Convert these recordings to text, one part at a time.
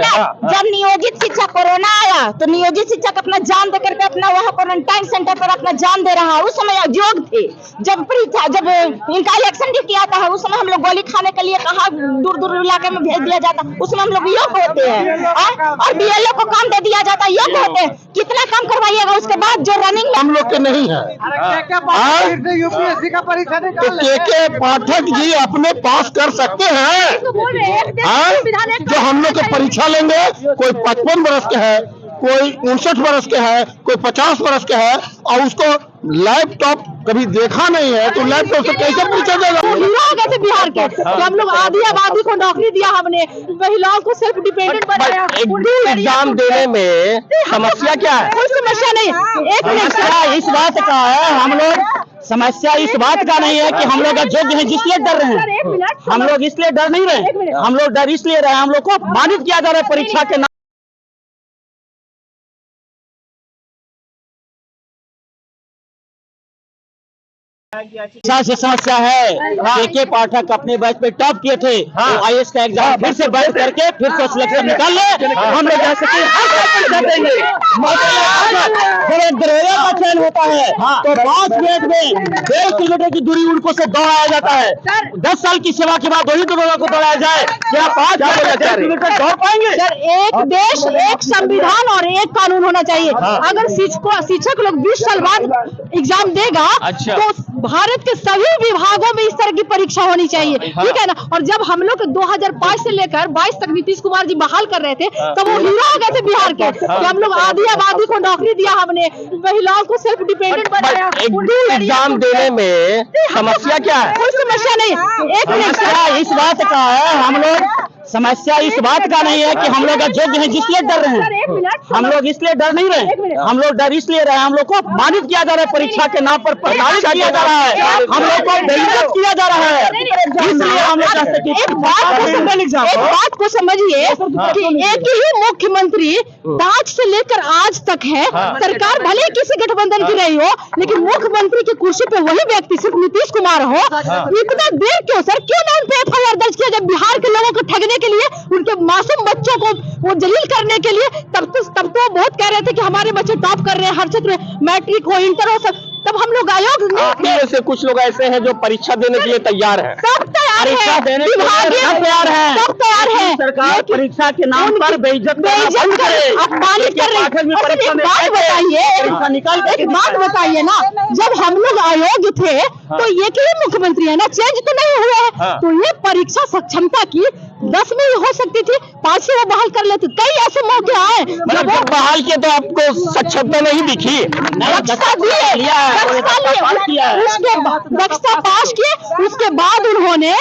ना, जब नियोजित शिक्षक कोरोना आया तो नियोजित शिक्षक अपना जान दे करके अपना वहाँ क्वारंटाइन सेंटर पर अपना जान दे रहा है। उस समय योग थे, जब परीक्षा, जब इनका इलेक्शन भी किया था, उस समय हम लोग गोली खाने के लिए कहा दूर दूर इलाके में भेज दिया जाता, उसमें हम लोग योग्य होते हैं। और बीएलओ को काम दे दिया जाता है, योग्य होते हैं, कितना काम करवाइएगा। उसके बाद जो रनिंग हम लोग के नहीं है। यूपीएससी का परीक्षा के पाठक जी अपने पास कर सकते हैं। जो हम लोग के परीक्षा लेंगे, कोई 55 वर्ष के है, कोई 59 वर्ष के है, कोई 50 वर्ष के है, और उसको लैपटॉप कभी देखा नहीं है, तो लैपटॉप से कैसे परीक्षा देगा? थे बिहार के, तो हम लोग आधी आबादी को नौकरी दिया, हमने महिलाओं को सेल्फ डिपेंडेंट बनाया। एग्जाम देने में समस्या क्या है? कोई समस्या नहीं। एक समस्या इस बात का है, हम लोग समस्या इस बात का नहीं है कि हम लोग योग्य हैं जिसलिए डर रहे हैं। हम लोग इसलिए डर नहीं रहे, हम लोग डर इसलिए रहे, हम लोग को अपमानित किया जा रहा है परीक्षा के नाम। से समस्या है। के पाठक अपने बैच पे टॉप किए थे, तो आईएएस का एग्जाम फिर से बैच करके फिर से सिलेक्शन निकाल ले। हम लोग जैसे कि का चयन होता है तो 5 मिनट में 1.5 किलोमीटर की दूरी उनको से दौड़ाया जाता है। 10 साल की सेवा के बाद वही दोनों को दौड़ाया जाए, क्या 5 किलोमीटर दौड़ पाएंगे? सर, एक देश, एक संविधान और एक कानून होना चाहिए। अगर शिक्षक लोग 20 साल बाद एग्जाम देगा तो भारत के सभी विभागों में इस तरह की परीक्षा होनी चाहिए, ठीक है ना। और जब हम लोग 2005 से लेकर 22 तक नीतीश कुमार जी बहाल कर रहे थे, तो वो हीरो हो गए थे बिहार के, कि हम लोग आधी आबादी को नौकरी दिया, हमने महिलाओं को सेल्फ डिपेंडेंट बनाया। एग्जाम देने में समस्या क्या है? कोई समस्या नहीं। एक समस्या इस बात का है, हम लोग समस्या इस बात का नहीं है कि हम लोग योग्य हैं जिसलिए डर रहे हैं। हम लोग इसलिए डर नहीं रहे, हम लोग डर इसलिए रहे, हम लोग को अपमानित किया जा रहा है परीक्षा के नाम पर, प्रताड़ित किया जा रहा है, हम लोग को बेइज्जत किया जा रहा है। इसलिए हम लोग चाहते हैं कि एक बात को समझिए कि एक ही मुख्यमंत्री आज से लेकर आज तक है। सरकार भले किसी गठबंधन की रही हो, लेकिन मुख्यमंत्री की कुर्सी पे वही व्यक्ति सिर्फ नीतीश कुमार हो। इतना देर क्यों सर, क्यों ना उन पे FIR दर्ज किया जब बिहार के लोगों को ठगने के लिए, उनके मासूम बच्चों को वो जलील करने के लिए? तब तो बहुत कह रहे थे कि हमारे बच्चे टॉप कर रहे हैं हर क्षेत्र में, मैट्रिक हो, इंटर हो, सब। तब हम लोग आयोग में से कुछ लोग ऐसे हैं जो परीक्षा देने के लिए तैयार हैं। सब तैयार है, परीक्षा देने के लिए तैयार है, सब तैयार है। सरकार परीक्षा के नाम पर बेइज्जत अपमानित कर रहे हैं। एक बात बताइए ना, जब हम लोग आयोग थे तो ये ही मुख्यमंत्री है ना, चेंज तो नहीं हुए हैं। तो ये परीक्षा सक्षमता की 10 में हो सकती थी, 5 से वो बहाल कर लेते। कई ऐसे मौके आए मतलब बहाल के, तो आपको सक्षमता नहीं दिखी? दक्षता पास किए, उसके बाद उन्होंने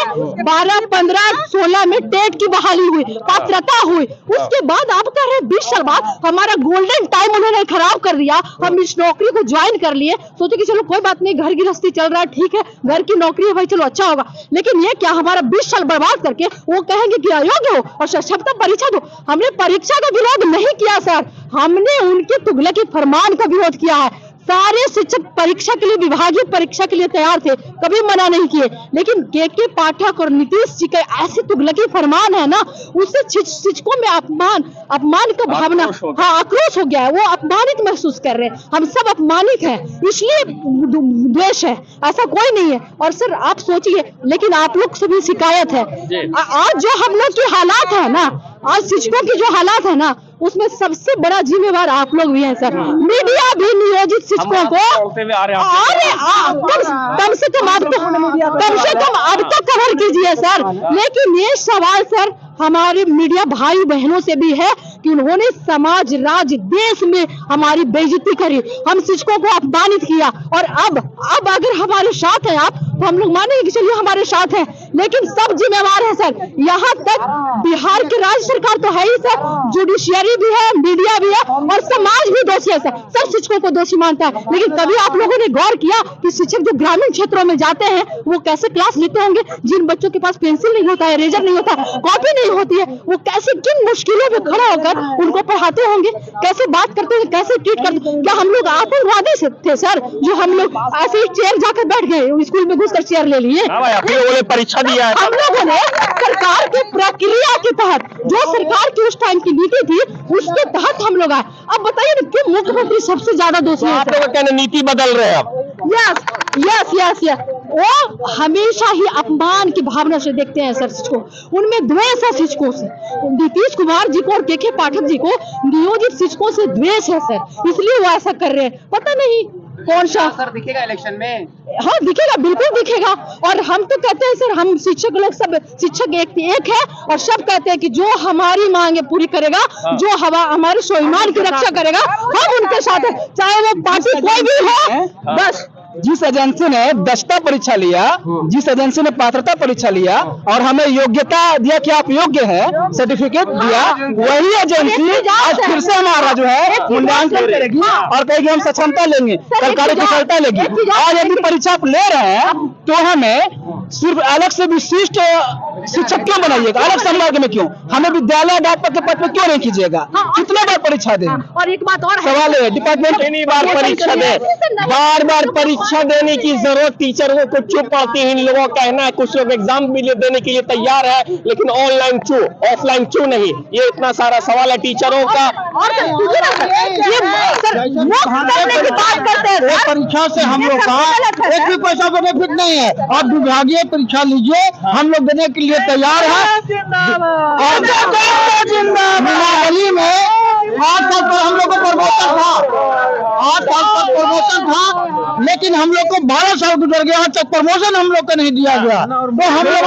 12, 15, 16 में टेट की बहाली हुई, पात्रता हुई। उसके बाद आप कह रहे 20 साल बाद हमारा गोल्डन टाइम उन्होंने खराब कर दिया। हम इस नौकरी को ज्वाइन कर लिए, सोचे कि चलो कोई बात नहीं, घर गृहस्थी चल रहा है, ठीक है, घर की नौकरी है भाई, चलो अच्छा होगा। लेकिन ये क्या, हमारा 20 साल बर्बाद करके वो कहेंगे कि अयोग्य हो और सक्षमता परीक्षा दो। हमने परीक्षा का विरोध नहीं किया सर, हमने उनके तुगलकी फरमान का विरोध किया है। सारे शिक्षक परीक्षा के लिए, विभागीय परीक्षा के लिए तैयार थे, कभी मना नहीं किए। लेकिन के पाठक और नीतीश जी का ऐसे तुगलकी फरमान है ना, उससे शिक्षकों में अपमान का भावना, आक्रोश हो गया है। वो अपमानित महसूस कर रहे हैं, हम सब अपमानित हैं, इसलिए द्वेष है, ऐसा कोई नहीं है। और सर आप सोचिए, लेकिन आप लोग से भी शिकायत है, आज जो हम लोग की हालात है ना, आज शिक्षकों की जो हालात है ना, उसमें सबसे बड़ा जिम्मेवार आप लोग भी हैं सर। मीडिया भी नियोजित शिक्षकों को, कम से कम अब तो कवर कीजिए सर। लेकिन ये सवाल सर हमारे मीडिया भाई बहनों से भी है कि उन्होंने समाज, राज्य, देश में हमारी बेइज्जती करी, हम शिक्षकों को अपमानित किया। और अब अगर हमारे साथ हैं आप, तो हम लोग मानेंगे कि चलिए हमारे साथ हैं, लेकिन सब जिम्मेवार है सर। यहाँ तक बिहार की राज्य सरकार तो है ही सर, जुडिशियरी भी है, मीडिया भी है, और समाज भी दोषी है सर। सब शिक्षकों को दोषी मानता है। लेकिन कभी आप लोगों ने गौर किया कि शिक्षक जो ग्रामीण क्षेत्रों में जाते हैं वो कैसे क्लास लेते होंगे? जिन बच्चों के पास पेंसिल नहीं होता है, इरेजर नहीं होता, कॉपी नहीं होती है, वो कैसे, किन मुश्किलों में खड़ा होकर उनको पढ़ाते होंगे, कैसे बात करते हैं, कैसे ट्रीट करते। क्या हम लोग आतंकवादी थे सर, जो हम लोग ऐसे ही चेयर जाकर बैठ गए, स्कूल में घुसकर चेयर ले लिए? परीक्षा दिया है। हम लोगों ने सरकार की प्रक्रिया के तहत, जो सरकार की उस टाइम की नीति थी उसके तहत हम लोग आए। अब बताइए ना, क्यों मुख्यमंत्री सबसे ज्यादा दोषी है? आप लोग कहना नीति बदल रहे हैं अब। यस यस यस यस, वो हमेशा ही अपमान की भावना से देखते हैं सर शिक्षकों, उनमें द्वेष है शिक्षकों से। नीतीश कुमार जी को और के पाठक जी को नियोजित शिक्षकों से द्वेष है सर, इसलिए वो ऐसा कर रहे हैं। पता नहीं कौन सा असर दिखेगा इलेक्शन में? हाँ दिखेगा, बिल्कुल दिखेगा। और हम तो कहते हैं सर, हम शिक्षक लोग सब शिक्षक एक है, और सब कहते हैं कि जो हमारी मांगे पूरी करेगा, जो हमारे स्वाभिमान की रक्षा करेगा, हम उनके साथ है, चाहे वो पार्टी कोई भी हो। बस जिस एजेंसी ने दक्षता परीक्षा लिया, जिस एजेंसी ने पात्रता परीक्षा लिया और हमें योग्यता दिया कि आप योग्य हैं, सर्टिफिकेट दिया, वही एजेंसी आज फिर से हमारा जो है मूल्यांकन करेगी और कहेगी हम सक्षमता लेंगे, सरकारी कुशलता लेगी। और यदि परीक्षा आप ले रहे हैं तो हमें सिर्फ अलग से विशिष्ट शिक्षक क्यों बनाइएगा, अलग संवर्ग में क्यों? हमें विद्यालय अध्यापक के पद पे क्यों नहीं कीजिएगा? कितने बार परीक्षा दें? और एक बात और सवाल है, डिपार्टमेंट कितनी बार परीक्षा दे? बार बार परीक्षा देने की जरूरत टीचरों को क्यों पड़ती है? इन लोगों का कहना है कुछ लोग एग्जाम भी देने के लिए तैयार है, लेकिन ऑनलाइन क्यों, ऑफलाइन क्यों नहीं? ये इतना सारा सवाल है टीचरों का। और बात करते हैं, परीक्षा से हम लोग का एक भी पैसा बेनिफिट नहीं है। आप विभागीय परीक्षा लीजिए, हम लोग देने के लिए तैयार हैं। और नियमावली में 8 साल पर हम लोग को प्रमोशन था, 8 साल पर प्रमोशन था, लेकिन हम लोग को 12 साल गुजर गया, आज तक प्रमोशन हम लोग को नहीं दिया गया। तो हम लोग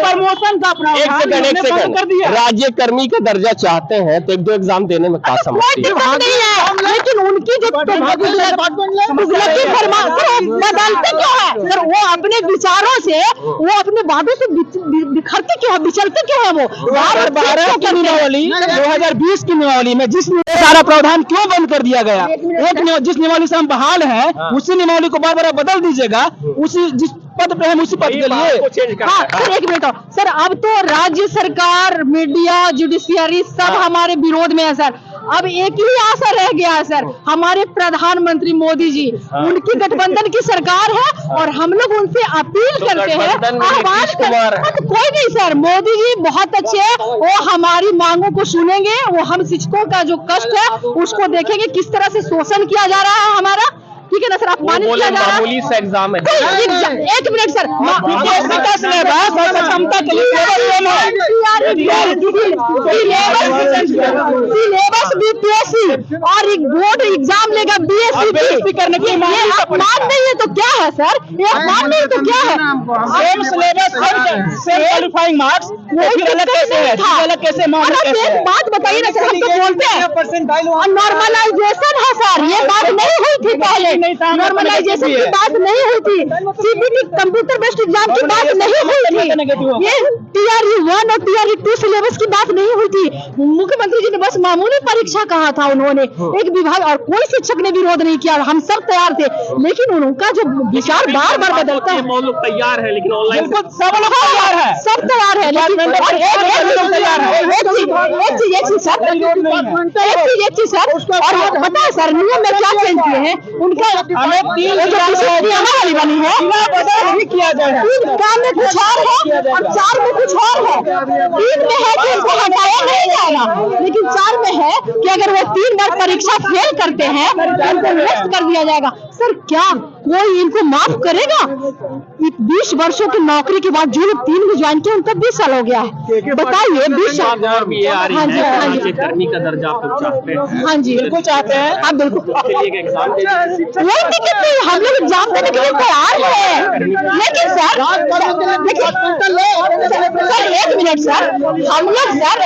प्रमोशन का एक सेकंड राज्य कर्मी का दर्जा चाहते हैं तो 1-2 एग्जाम देने में क्या कोई समस्या? दिक्कत नहीं है, लेकिन उनकी जो तुगलकी फरमान बदलते क्यों है सर? वो अपने विचारों से, वो अपने बातों से बिखरते क्यों है, बिचलते क्यों है? वो 12 की नियमावली 2020 की नियमावली में जिस सारा प्रावधान क्यों बंद कर दिया गया? जिस नियमावली से हम बहाल हैं, उसी नियमावली को बार बार बदल दीजिएगा, उसी जिस पद पे हम उसी पद के लिए। हाँ सर, एक मिनट सर, अब तो राज्य सरकार, मीडिया, जुडिशियरी सब हमारे विरोध में है सर। अब एक ही आशा रह गया है सर, हमारे प्रधानमंत्री मोदी जी, उनकी गठबंधन की सरकार है और हम लोग उनसे अपील करते हैं, आह्वान करते। कोई नहीं सर, मोदी जी बहुत अच्छे हैं, वो हमारी मांगों को सुनेंगे, वो हम शिक्षकों का जो कष्ट है उसको देखेंगे, किस तरह से शोषण किया जा रहा है हमारा, ठीक है ना सर? अपमानित किया जा रहा है। मामूली सा एग्जाम है। एक मिनट सर, सिलेबस बीपीएससी और एक बोर्ड एग्जाम लेगा बीएससी करने के लिए, अपमान नहीं है तो क्या है सर? ये अपमान नहीं तो क्या है? Same syllabus, same qualifying marks, वो फिर अलग कैसे है? अलग कैसे मामला कैसे है? बात बताइए ना सर, हम तो बोलते हैं नॉर्मलाइजेशन है सर, ये बात नहीं हुई थी पहले, नॉर्मलाइजेशन की बात नहीं हुई थी, सीबीटी कंप्यूटर बेस्ड एग्जाम की बात नहीं हुई थी, ये टीआरई 1 और टीआरई 2 सिलेबस की बात नहीं हुई थी। मुख्यमंत्री जी ने बस मामूली परीक्षा कहा था उन्होंने, एक विभाग, और कोई शिक्षक ने विरोध नहीं किया, हम सब तैयार थे, लेकिन उनका जो विचार बार बार बदलता है। हम लोग तैयार है, लेकिन ऑनलाइन सब लोग तैयार है, सब तैयार है, लेकिन एक चीज सर, और पता है सर नियम में क्या चेंज किए हैं? उनका हमें 3 वाली बनी है, नहीं किया जाए, 3 काम में कुछ और है और 4 में कुछ और है। 3 में है कि उनको हटाया नहीं जाएगा, लेकिन 4 में है कि अगर वो 3 बार परीक्षा फेल करते हैं तो उनको नेक्स्ट कर दिया जाएगा। सर क्या कोई इनको माफ करेगा? 20 वर्षों की नौकरी के बाद जो लोग 3 में ज्वाइन किया उनका 20 साल हो गया है, बताइए 20 साल। हाँ जी, हाँ जी, कर्मी का दर्जा आप लोग चाहते हैं? हाँ जी बिल्कुल चाहते हैं। हाँ बिल्कुल, एग्जाम कोई दिक्कत नहीं, हम लोग एग्जाम देने के लिए तैयार हैं, लेकिन सर एक मिनट सर, हम लोग सर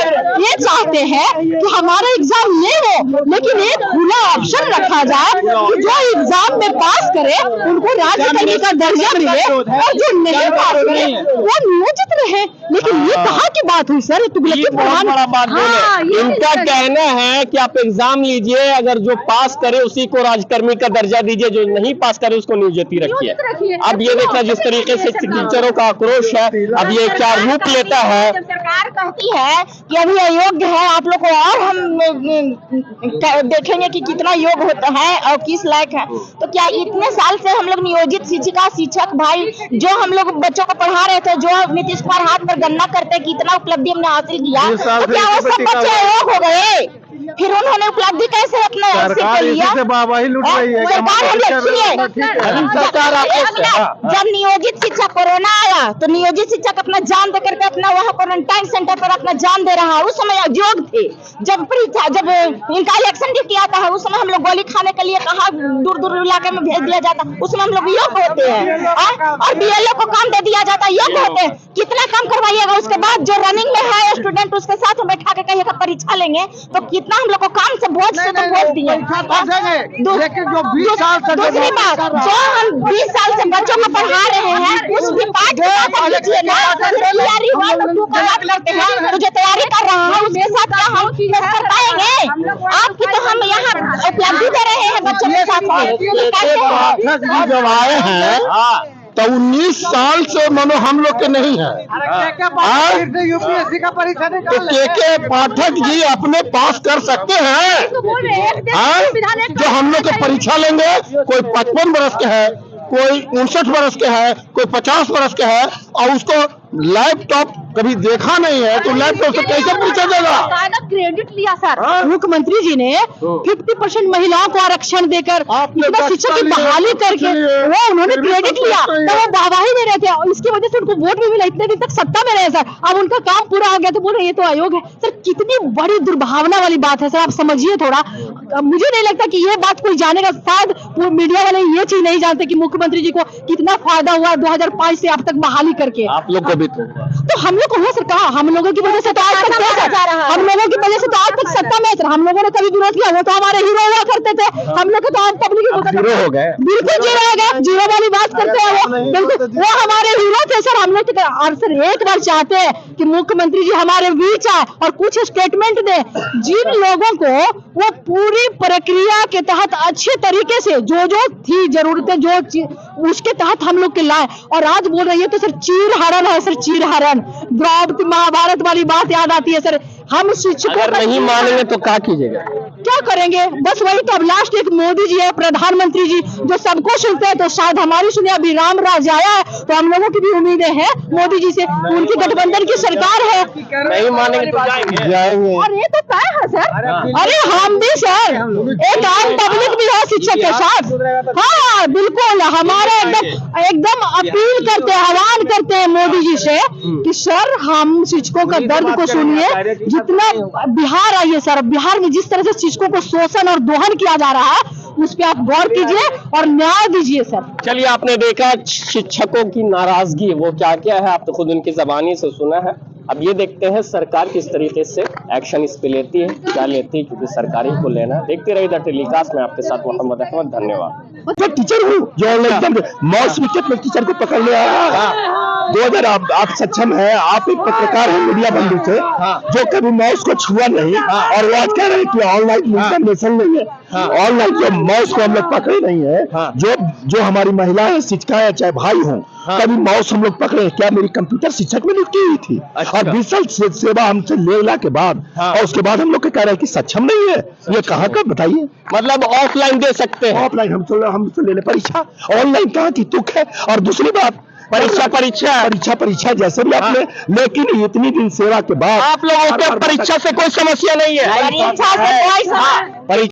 ये चाहते हैं कि हमारा एग्जाम ले हो, लेकिन एक खुला ऑप्शन रखा जाए कि जो एग्जाम में पास करे उनको राज्य कर्मी का दर्जा मिले, और जो नहीं पास करे वो नियोजित रहे। लेकिन ये कहाँ की बात हुई सर? ये बहुत बड़ा बात बोले। इनका कहना है कि आप एग्जाम लीजिए, अगर जो पास करे उसी को राजकर्मी का दर्जा दीजिए, जो नहीं पास करे उसको नियोजित रखिए। अब ये देखना जिस तरीके से टीचरों का आक्रोश है, अब ये क्या रूप लेता है। जब सरकार कहती है कि अभी अयोग्य है आप लोग को, और हम देखेंगे कि कितना योग्य होता है और किस लायक है, तो क्या इतने साल से हम लोग नियोजित शिक्षिका शिक्षक भाई जो हम लोग बच्चों को पढ़ा रहे थे, जो नीतीश कुमार हाथ पर गन्ना करते कि इतना उपलब्धि हमने हासिल किया, तो क्या वो सब बच्चे अयोग हो गए? फिर उन्होंने उपलब्धि कैसे अपने सरकार इसी से वाहवाही लूट रही है। सरकार हम सरकार जब नियोजित शिक्षक कोरोना आया तो नियोजित शिक्षक अपना जान दे करके अपना वहाँ क्वारंटाइन सेंटर पर अपना जान दे रहा है। उस समय योग थे, जब परीक्षा जब इनका इलेक्शन भी किया था, उस समय हम लोग गोली खाने के लिए कहा दूर दूर इलाके में भेज दिया जाता, उसमें हम लोग योग होते हैं। और बीएलओ को काम दे दिया जाता, योग होते हैं। कितना काम करवाइएगा, उसके बाद जो रनिंग में है स्टूडेंट उसके साथ बैठा के कहिएगा परीक्षा लेंगे, तो कितना हम लोग को काम से बोझ से तो बोझ दिए। लेकिन जो 20 साल से दूसरी बात, जो हम 20 साल से बच्चों को पढ़ा रहे हैं उस डिपार्ट के साथ हम लीजिए ना, तैयारी हुआ तो तू का बात करते हैं, तो जो तैयारी कर रहा है उसके साथ क्या हम कर पाएंगे? आपकी तो हम यहाँ उपलब्धि दे रहे हैं बच्चों के साथ। जब आए हैं तो 19 साल से मानो हम लोग के नहीं है। यूपीएससी का परीक्षा तो के पाठक जी अपने पास कर सकते हैं, जो हम लोग के परीक्षा लेंगे। कोई 55 वर्ष के है, कोई 59 वर्ष के है, कोई 50 वर्ष के है, और उसको लैपटॉप कभी देखा नहीं है, तो लैपटॉप से कैसे परीक्षा देगा? क्रेडिट लिया सर मुख्यमंत्री जी ने 50% महिलाओं को आरक्षण देकर इतना शिक्षक की बहाली करके वो उन्होंने क्रेडिट लिया, तो वो वाहवाही दे रहे थे। और इसकी वजह से उनको वोट भी मिला, इतने दिन तक सत्ता में रहे सर। अब उनका काम पूरा हो गया तो बोल रहे ये तो आयोग है। सर कितनी बड़ी दुर्भावना वाली बात है सर, आप समझिए थोड़ा। मुझे नहीं लगता कि ये बात कोई जानेगा, शायद मीडिया वाले ये चीज नहीं जानते कि मुख्यमंत्री जी को कितना फायदा हुआ 2005 से अब तक बहाली करके। आप लोग को भी तो हम लोग को हो सर, कहा हम लोगों की वजह से तो आज तक हम लोगों की वजह से तो आज तक सत्ता में सर। हम लोगों ने कभी विरोध किया? वो तो हमारे हीरो हुआ करते थे, हम लोग तो आज पब्लिक जीरो हो गए, बिल्कुल जीरो हो गए, जीरो वाली बात करते हैं वो, बिल्कुल वो हमारे हीरो थे सर। हम लोग और सर एक बार चाहते हैं कि मुख्यमंत्री जी हमारे बीच आए और कुछ स्टेटमेंट दे, जिन लोगों को वो पूरी प्रक्रिया के तहत अच्छे तरीके से जो थी जरूरतें जो उसके तहत हम लोग के लाए। और आज बोल रही है तो सर चीर हरण है सर, चीर हरण। द्रौपदी महाभारत वाली बात याद आती है सर। हम शिक्षकों अगर नहीं मानेंगे तो क्या कीजिएगा? क्या करेंगे? बस वही तो। अब लास्ट एक मोदी जी है, प्रधानमंत्री जी जो सबको सुनते हैं, तो शायद हमारी सुने। अभी राम राज आया है तो हम लोगों की भी उम्मीदें हैं मोदी जी से, उनकी गठबंधन की सरकार है। नहीं मानेंगे तो जाएंगे। और ये तो तय है सर। अरे हम भी सर एक आम पब्लिक भी है शिक्षक के साथ। हाँ बिल्कुल, हमारे एकदम अपील करते हैं, आह्वान करते हैं मोदी जी से कि सर हम शिक्षकों का दर्द को सुनिए। जितना बिहार आइए सर, बिहार में जिस तरह से शिक्षकों को शोषण और दोहन किया जा रहा है उस पर आप गौर कीजिए और न्याय दीजिए सर। चलिए, आपने देखा शिक्षकों की नाराजगी वो क्या क्या है, आप तो खुद उनकी जबानी से सुना है। अब ये देखते हैं सरकार किस तरीके से एक्शन इस पे लेती है, क्या लेती है, क्योंकि सरकार ही को लेना है। देखते रहिए द टेलीकास्ट में, आपके साथ मोहम्मद अहमद। धन्यवाद। जो टीचर हूँ जो एकदम मौस विकेट में टीचर को पकड़ ले आया। 2000 आप सक्षम है, आप एक पत्रकार हैं मीडिया बंधु से, जो कभी माउस को छुआ नहीं, और वो आज कह रहे हैं कि ऑनलाइन इंफॉर्मेशन नहीं है। ऑनलाइन जो माउस को हम लोग पकड़े नहीं है, जो हमारी महिलाएं शिक्षिकाएं चाहे भाई हों, कभी माउस हम लोग पकड़े। क्या मेरी कंप्यूटर शिक्षक में नियुक्ति हुई थी? और 20 साल सेवा हमसे लेला के बाद और उसके बाद हम लोग कह रहे हैं कि सक्षम नहीं है। ये कहाँ का बताइए? मतलब ऑफलाइन दे सकते हैं? ऑफलाइन हम तो ले परीक्षा, ऑनलाइन कहाँ की तुक है। और दूसरी बात, परीक्षा जैसे भी आपने, लेकिन इतनी दिन सेवा के बाद आप लोगों को परीक्षा से कोई समस्या नहीं है? परीक्षा से कोई